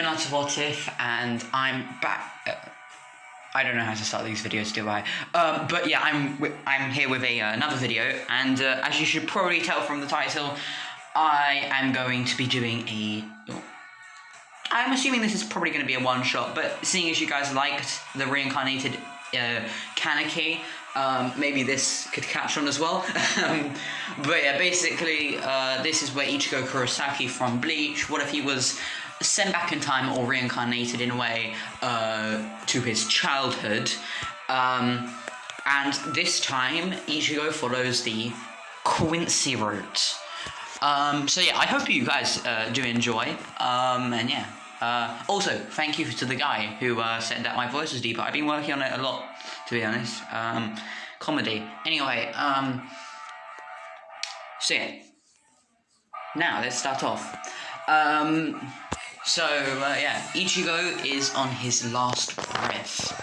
Another What If, and I'm back. I don't know how to start these videos, do I? But yeah, I'm here with another video, and as you should probably tell from the title, I am going to be doing I'm assuming this is probably going to be a one-shot, but seeing as you guys liked the reincarnated Kaneki, maybe this could catch on as well. But yeah, basically, this is where Ichigo Kurosaki from Bleach, what if he was sent back in time or reincarnated in a way to his childhood, and this time Ichigo follows the Quincy route. So yeah, I hope you guys do enjoy, and yeah. Also, thank you to the guy who said that my voice was deeper. I've been working on it a lot, to be honest. Comedy. Anyway, so yeah. Now, let's start off. Yeah, Ichigo is on his last breath.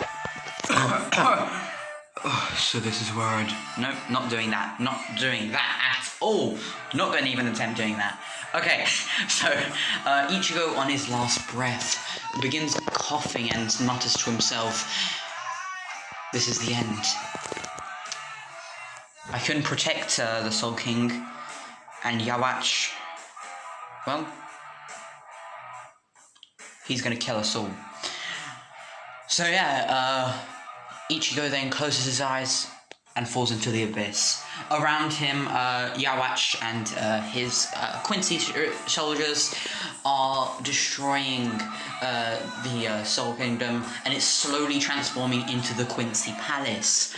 So this is word. No, not doing that. Not doing that at all. Not going to even attempt doing that. Okay, so Ichigo on his last breath begins coughing and mutters to himself, "This is the end. I couldn't protect the Soul King, and Yawach, well, he's gonna kill us all." So yeah, Ichigo then closes his eyes and falls into the abyss. Around him, Yawach and his Quincy soldiers are destroying the Soul Kingdom, and it's slowly transforming into the Quincy Palace.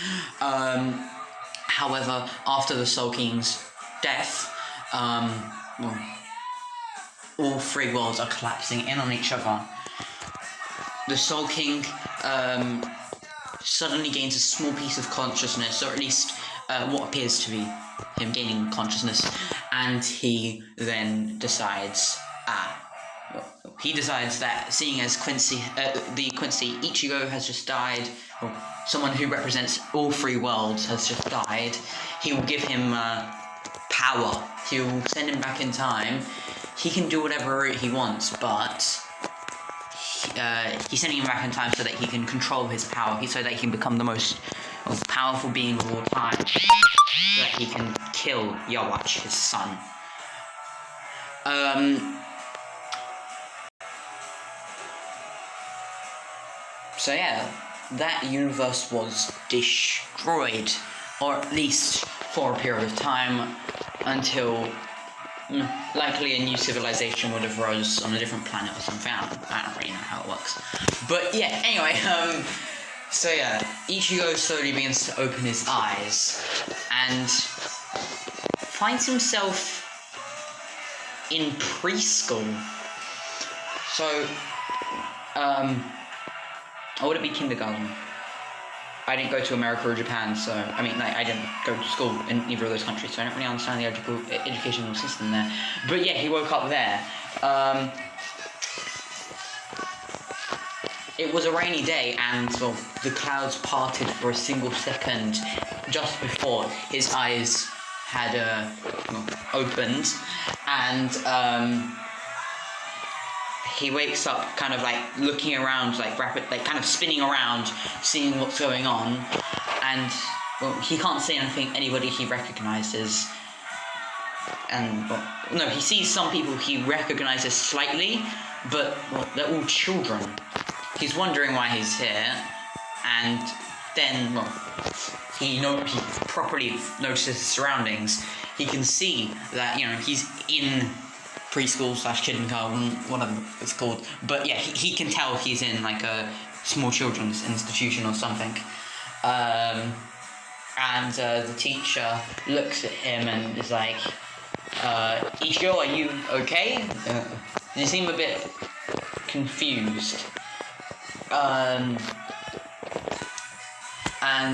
However, after the Soul King's death, all three worlds are collapsing in on each other. The Soul King suddenly gains a small piece of consciousness, or at least what appears to be him gaining consciousness, and he then decides that seeing as the Quincy Ichigo has just died, or someone who represents all three worlds has just died, he will give him power. He will send him back in time. He can do whatever he wants, but he's sending him back in time so that he can control his power, so that he can become the most powerful being of all time, so that he can kill Yawach, his son. So yeah, that universe was destroyed, or at least for a period of time, until likely a new civilization would have rose on a different planet or something. I don't really know how it works. But yeah, anyway, so yeah, Ichigo slowly begins to open his eyes and finds himself in preschool. So, or would it be kindergarten? I didn't go to America or Japan, so, I mean, like, I didn't go to school in either of those countries, so I don't really understand the educational system there. But yeah, he woke up there. It was a rainy day, and, well, the clouds parted for a single second just before his eyes had opened, and he wakes up kind of like looking around, like kind of spinning around, seeing what's going on, and well, he can't see anybody he recognizes, and well, no, he sees some people he recognizes slightly, but well, they're all children. He's wondering why he's here, and then well, he properly notices his surroundings. He can see that he's in preschool / kindergarten, whatever it's called, but yeah, he can tell he's in like a small children's institution or something, and the teacher looks at him and is like, "Ichigo, are you okay?" You seem a bit confused, and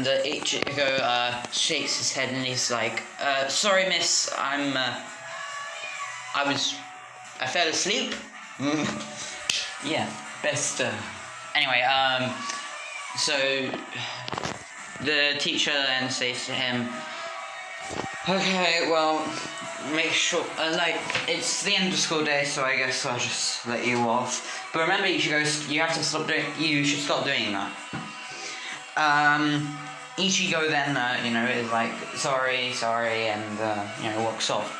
Ichigo shakes his head and he's like, "Sorry, miss, I fell asleep." Yeah, best. Anyway, so the teacher then says to him, "Okay, well, make sure, like, it's the end of school day, so I guess I'll just let you off. But remember, you have to stop doing, you should stop doing that. Ichigo then, is like, sorry, and, walks off.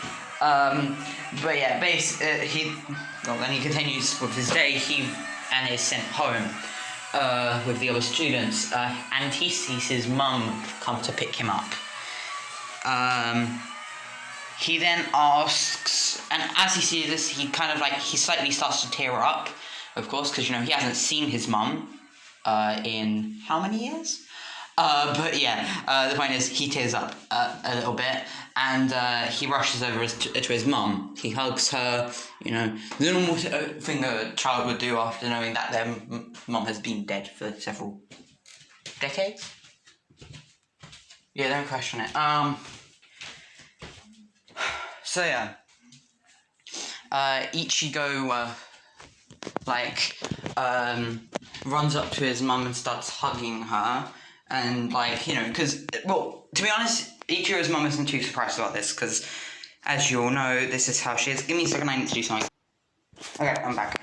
But yeah, then he continues with his day, and is sent home, with the other students, and he sees his mum come to pick him up. He then asks, and as he sees this, he slightly starts to tear up, of course, because, he hasn't seen his mum, in how many years? But yeah, the point is, he tears up a little bit, and he rushes over to his mum. He hugs her, the normal thing a child would do after knowing that their mum has been dead for several decades. Yeah, don't question it. So yeah, Ichigo, runs up to his mum and starts hugging her, and, because, well, to be honest, Ichigo's mum isn't too surprised about this, because, as you all know, this is how she is. Give me a second, I need to do something. Okay, I'm back.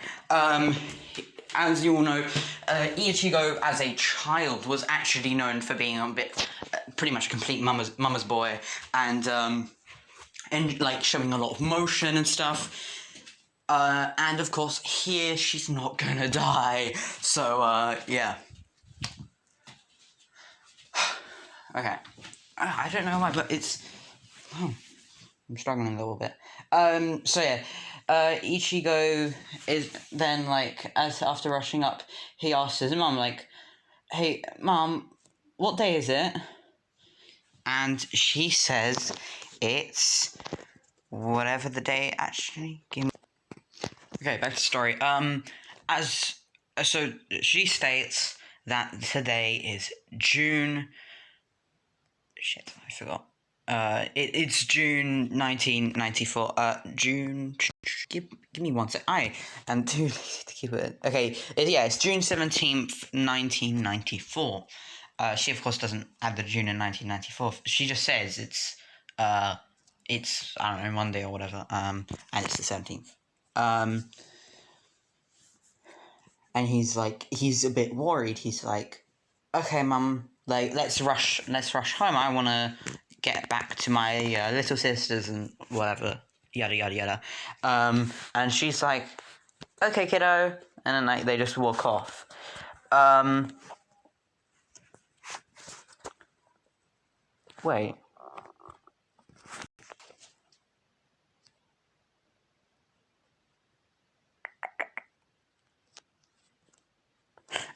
As you all know, Ichigo, as a child, was actually known for being a bit, pretty much a complete mama's boy, and showing a lot of motion and stuff. And of course, here she's not gonna die. So, yeah. Okay. I don't know why, but it's... Oh, I'm struggling a little bit. So yeah. Ichigo is then, after rushing up, he asks his mum, hey, Mum, what day is it? And she says, it's... whatever the day actually... Okay, back to the story. So she states that today is June... Shit, I forgot. It's June 1994. June... Give me one sec. I am too lazy to keep it... Okay, it's June 17th, 1994. She, of course, doesn't add the June in 1994. She just says it's, I don't know, Monday or whatever, and it's the 17th. And he's a bit worried. He's like, okay, Mum, let's rush home. I want to get back to my little sisters and whatever, yada, yada, yada. And she's like, okay, kiddo. And then, they just walk off. Wait.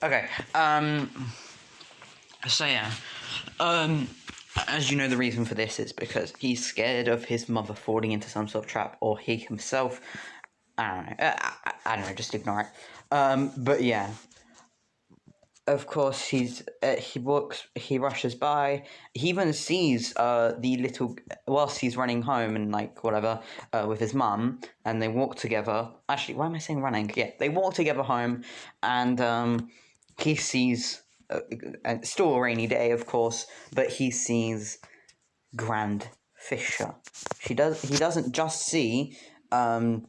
Okay, so yeah, as you know, the reason for this is because he's scared of his mother falling into some sort of trap, or he himself, I don't know, just ignore it. But yeah, of course, he rushes by, he even sees, the little, whilst he's running home and, whatever, with his mum, and they walk together. Actually, why am I saying running? Yeah, they walk together home, and, he sees, it's still a rainy day, of course, but he sees Grand Fisher. He doesn't just see, the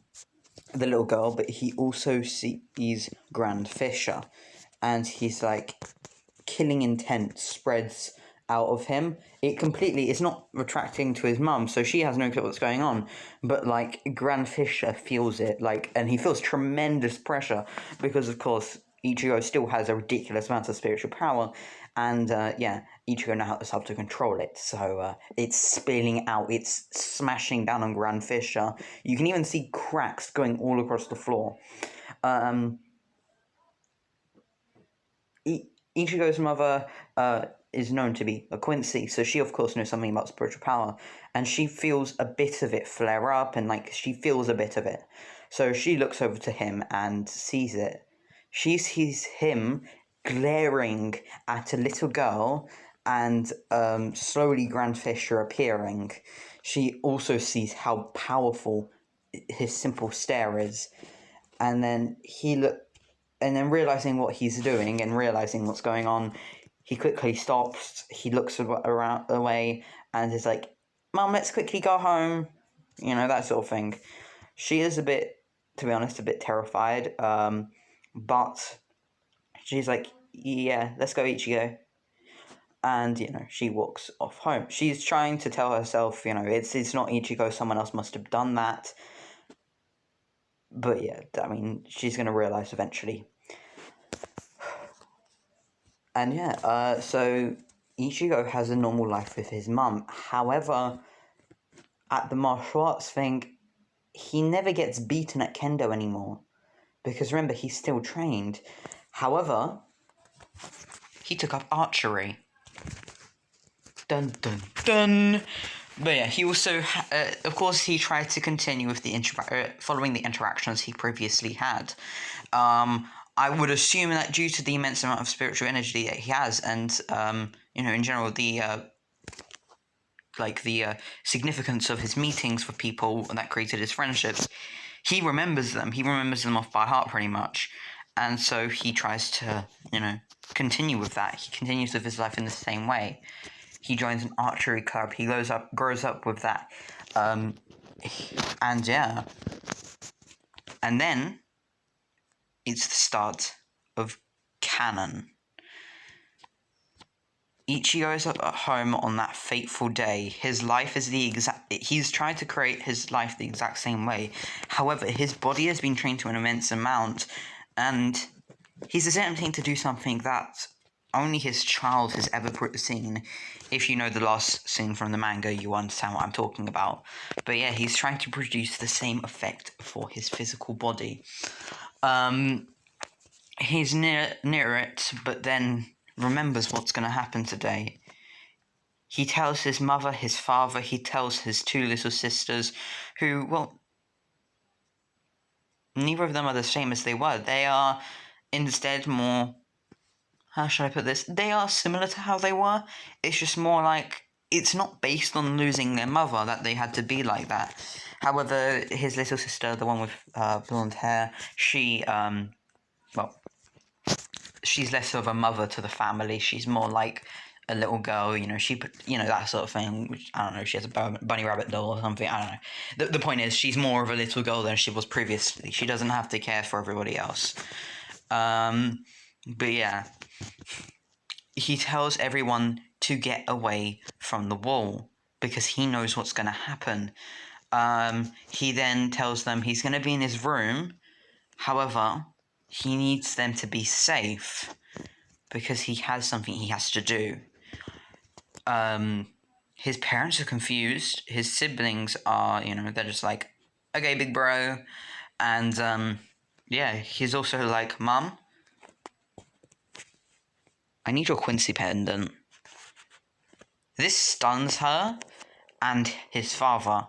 little girl, but he also sees Grand Fisher. And he's killing intent spreads out of him. It's not retracting to his mum, so she has no clue what's going on. But Grand Fisher feels it, and he feels tremendous pressure because, of course, Ichigo still has a ridiculous amount of spiritual power, and Ichigo now has to control it. So it's spilling out, it's smashing down on Grand Fisher. You can even see cracks going all across the floor. Ichigo's mother is known to be a Quincy, so she of course knows something about spiritual power, and she feels a bit of it flare up, and she feels a bit of it. So she looks over to him and sees it. She sees him glaring at a little girl, and slowly Grand Fisher appearing. She also sees how powerful his simple stare is, and then realizing what he's doing and realizing what's going on, he quickly stops. He looks away and is like, "Mum, let's quickly go home." you know, that sort of thing. She is a bit, to be honest, a bit terrified, but she's like, yeah, let's go, Ichigo. And, you know, she walks off home. She's trying to tell herself, you know, it's not Ichigo, someone else must have done that. But yeah, I mean, she's going to realise eventually. And yeah, so Ichigo has a normal life with his mum. However, at the martial arts thing, he never gets beaten at kendo anymore. Because remember, he's still trained. However, he took up archery. Dun dun dun! But yeah, he also, of course, he tried to continue with the following the interactions he previously had. I would assume that due to the immense amount of spiritual energy that he has, and you know, in general, the significance of his meetings with people that created his friendships, he remembers them. He remembers them off by heart, pretty much, and so he tries to, you know, continue with that. He continues with his life in the same way. He joins an archery club. He grows up with that, and yeah, and then it's the start of canon. Ichigo is at home on that fateful day. His life is he's tried to create his life the exact same way. However, his body has been trained to an immense amount, and he's attempting to do something that only his child has ever seen. If you know the last scene from the manga, you understand what I'm talking about. But yeah, he's trying to produce the same effect for his physical body. He's near it, but then remembers what's going to happen today. He tells his mother, his father, he tells his two little sisters, who, well, neither of them are the same as they were. They are instead more, how should I put this? They are similar to how they were. It's just more like, it's not based on losing their mother that they had to be like that. However, his little sister, the one with blonde hair, she, she's less of a mother to the family. She's more like a little girl, you know, that sort of thing, which, I don't know, she has a bunny rabbit doll or something, I don't know. The point is, she's more of a little girl than she was previously. She doesn't have to care for everybody else. But yeah, he tells everyone to get away from the wall because he knows what's going to happen. He then tells them he's going to be in his room. However, he needs them to be safe because he has something he has to do. His parents are confused. His siblings are, you know, they're just like, okay, big bro. And, yeah, he's also like, Mum, I need your Quincy pendant. This stuns her and his father.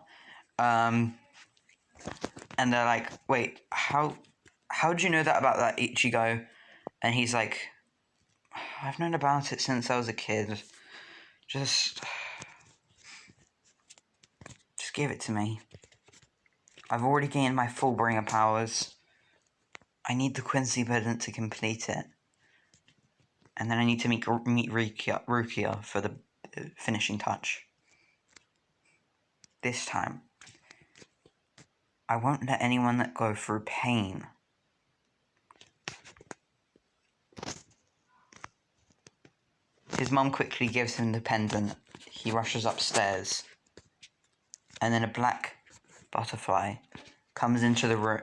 And they're like, wait, how'd you know that about that, Ichigo? And he's like, I've known about it since I was a kid. Just give it to me. I've already gained my full bringer powers. I need the Quincy pendant to complete it. And then I need to meet Rukia for the finishing touch. This time, I won't let anyone let go through pain. His mum quickly gives him the pendant. He rushes upstairs. And then a black butterfly comes into the room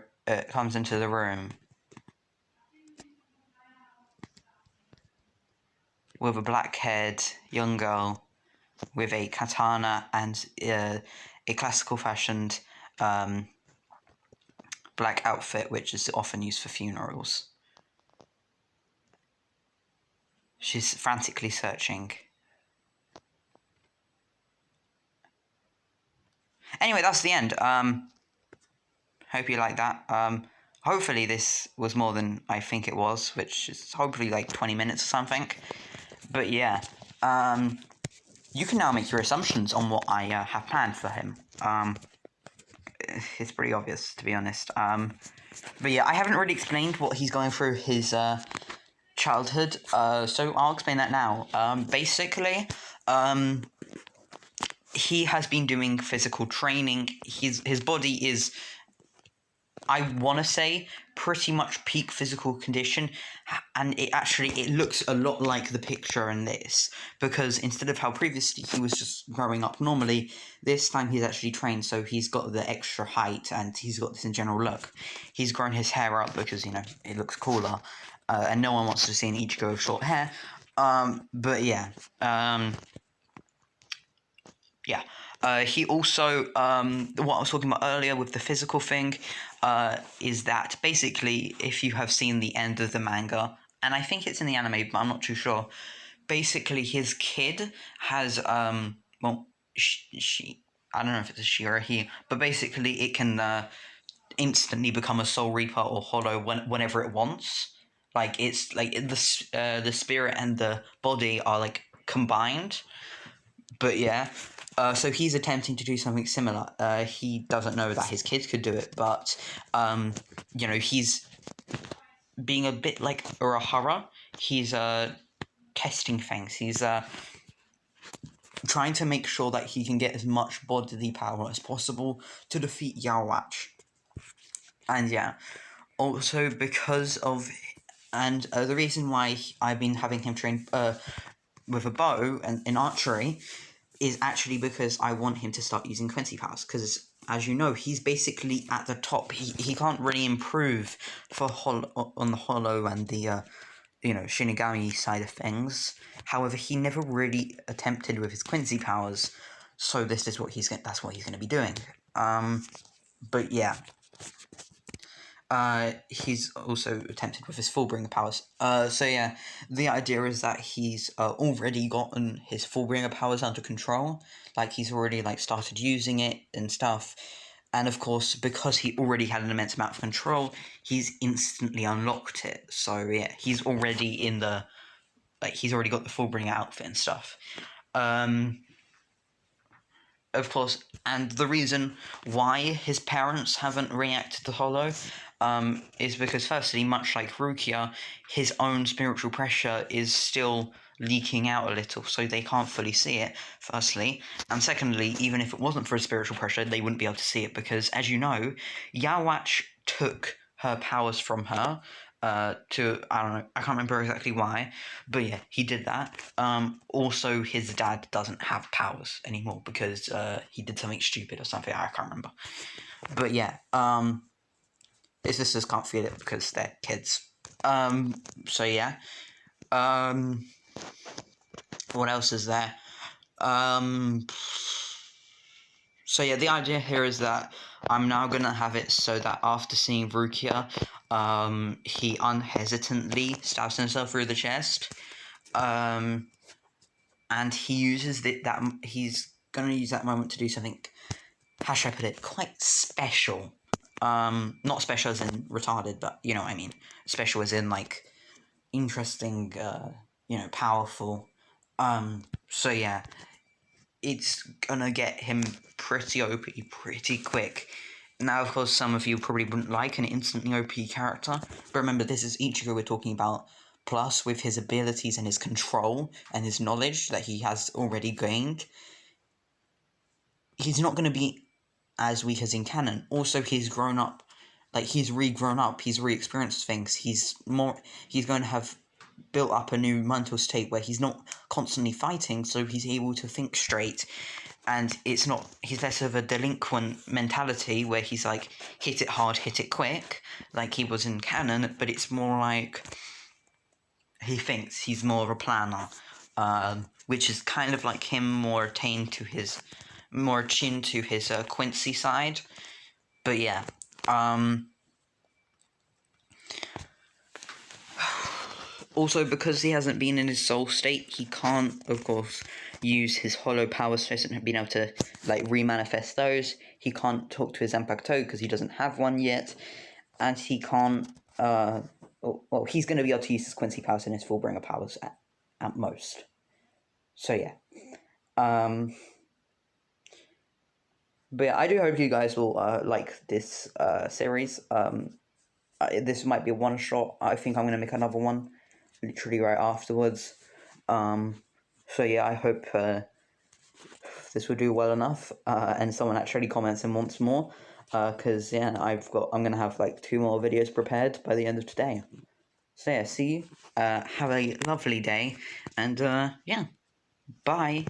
with a black-haired young girl with a katana and a classical fashioned black outfit, which is often used for funerals. She's frantically searching. Anyway, that's the end. Hope you like that. Hopefully this was more than I think it was, which is hopefully like 20 minutes or something. But yeah, you can now make your assumptions on what I have planned for him. It's pretty obvious, to be honest. But yeah, I haven't really explained what he's going through his childhood, so I'll explain that now. Basically, he has been doing physical training. His body is, I want to say, pretty much peak physical condition, and it looks a lot like the picture in this, because instead of how previously he was just growing up normally, this time he's actually trained, so he's got the extra height and he's got this in general look. He's grown his hair up because, it looks cooler, and no one wants to see an Ichigo with short hair. But yeah. Yeah. He also, what I was talking about earlier with the physical thing, is that basically, if you have seen the end of the manga, and I think it's in the anime, but I'm not too sure, basically his kid has, she, I don't know if it's a she or a he, but basically it can instantly become a Soul Reaper or Hollow whenever it wants. Like, it's like the spirit and the body are like combined. But yeah, so he's attempting to do something similar. He doesn't know that his kids could do it, but he's being a bit like Urahara. He's testing things. He's trying to make sure that he can get as much bodily power as possible to defeat Yawatch. And yeah, also because of, and the reason why I've been having him train with a bow and in archery is actually because I want him to start using Quincy powers, because as you know, he's basically at the top. He can't really improve on the Hollow and the Shinigami side of things. However, he never really attempted with his Quincy powers, so that's what he's going to be doing. But yeah. He's also attempted with his Fullbringer powers. So yeah, the idea is that he's already gotten his Fullbringer powers under control. Like, he's already started using it and stuff. And of course, because he already had an immense amount of control, he's instantly unlocked it. So yeah, he's already he's already got the Fullbringer outfit and stuff. Of course, and the reason why his parents haven't reacted to Hollow is because, firstly, much like Rukia, his own spiritual pressure is still leaking out a little, so they can't fully see it, firstly. And secondly, even if it wasn't for his spiritual pressure, they wouldn't be able to see it because, as you know, Yawatch took her powers from her, I don't know, I can't remember exactly why, but yeah, he did that. Also, his dad doesn't have powers anymore because he did something stupid or something, I can't remember. But yeah, his sisters can't feel it because they're kids. So yeah. What else is there? So yeah, the idea here is that I'm now gonna have it so that after seeing Rukia, he unhesitantly stabs himself through the chest, and he uses he's gonna use that moment to do something, how should I put it, quite special. Not special as in retarded, but you know what I mean. Special as in interesting, powerful. So yeah, it's gonna get him pretty OP pretty quick. Now, of course, some of you probably wouldn't like an instantly OP character, but remember, this is Ichigo we're talking about. Plus, with his abilities and his control and his knowledge that he has already gained, he's not going to be as weak as in canon. Also, he's grown up, he's re-grown up, he's re-experienced things. He's going to have built up a new mental state where he's not constantly fighting, so he's able to think straight, and he's less of a delinquent mentality where he's hit it hard, hit it quick, like he was in canon, but it's more like he thinks, he's more of a planner, which is kind of like him more attuned to his Quincy side. But yeah, also, because he hasn't been in his soul state, he can't, of course, use his hollow powers, so he hasn't been able to, remanifest those. He can't talk to his Zanpakuto because he doesn't have one yet. And he can't, he's going to be able to use his Quincy powers and his Fullbringer powers at most. So, yeah. But yeah, I do hope you guys will like this series. This might be a one-shot. I think I'm going to make another one literally right afterwards. So yeah, I hope this will do well enough, and someone actually comments and wants more, because yeah, I'm gonna have like 2 more videos prepared by the end of today. So yeah, see you. Have a lovely day, and yeah, bye.